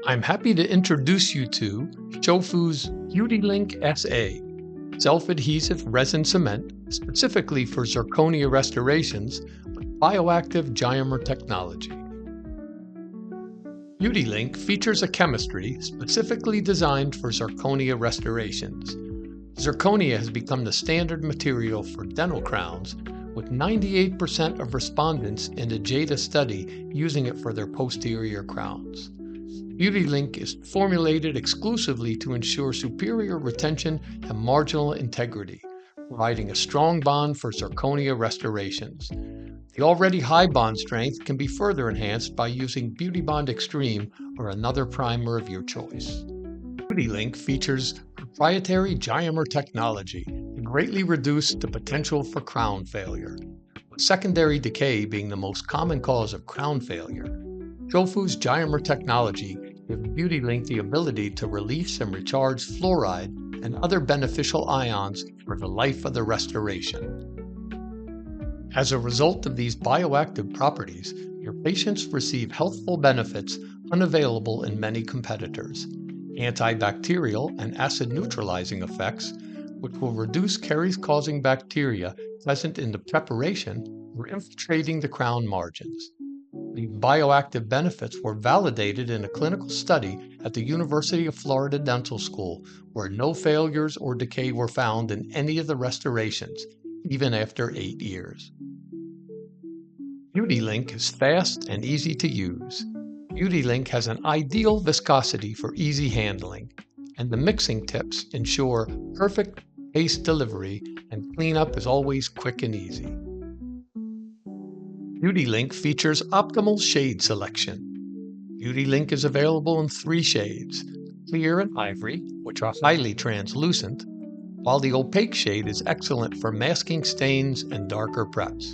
I'm happy to introduce you to Shofu's BeautiLink SA, self-adhesive resin cement specifically for zirconia restorations with bioactive Geimer technology. BeautiLink features a chemistry specifically designed for zirconia restorations. Zirconia has become the standard material for dental crowns, with 98% of respondents in the JADA study using it for their posterior crowns. BeautiLink is formulated exclusively to ensure superior retention and marginal integrity, providing a strong bond for zirconia restorations. The already high bond strength can be further enhanced by using BeautiBond Extreme or another primer of your choice. BeautiLink features proprietary Geimer technology to greatly reduce the potential for crown failure, with secondary decay being the most common cause of crown failure. Shofu's Geimer technology gives BeautiLink the ability to release and recharge fluoride and other beneficial ions for the life of the restoration. As a result of these bioactive properties, your patients receive healthful benefits unavailable in many competitors: antibacterial and acid neutralizing effects, which will reduce caries-causing bacteria present in the preparation or infiltrating the crown margins. These bioactive benefits were validated in a clinical study at the University of Florida Dental School, where no failures or decay were found in any of the restorations, even after 8 years. BeautiLink is fast and easy to use. BeautiLink has an ideal viscosity for easy handling, and the mixing tips ensure perfect paste delivery, and cleanup is always quick and easy. BeautiLink features optimal shade selection. BeautiLink is available in 3 shades: clear and ivory, which are highly translucent, while the opaque shade is excellent for masking stains and darker preps.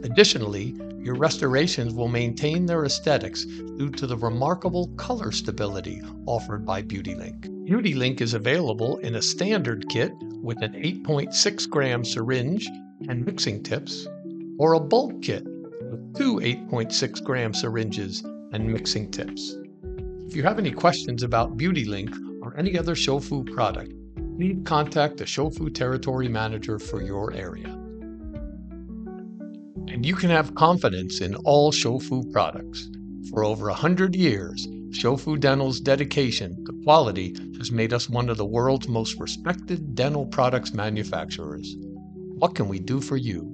Additionally, your restorations will maintain their aesthetics due to the remarkable color stability offered by BeautiLink. BeautiLink is available in a standard kit with an 8.6 gram syringe and mixing tips, or a bulk kit with 2 8.6 gram syringes and mixing tips. If you have any questions about BeautiLink or any other Shofu product, please contact the Shofu Territory Manager for your area. And you can have confidence in all Shofu products. For over 100 years, Shofu Dental's dedication to quality has made us one of the world's most respected dental products manufacturers. What can we do for you?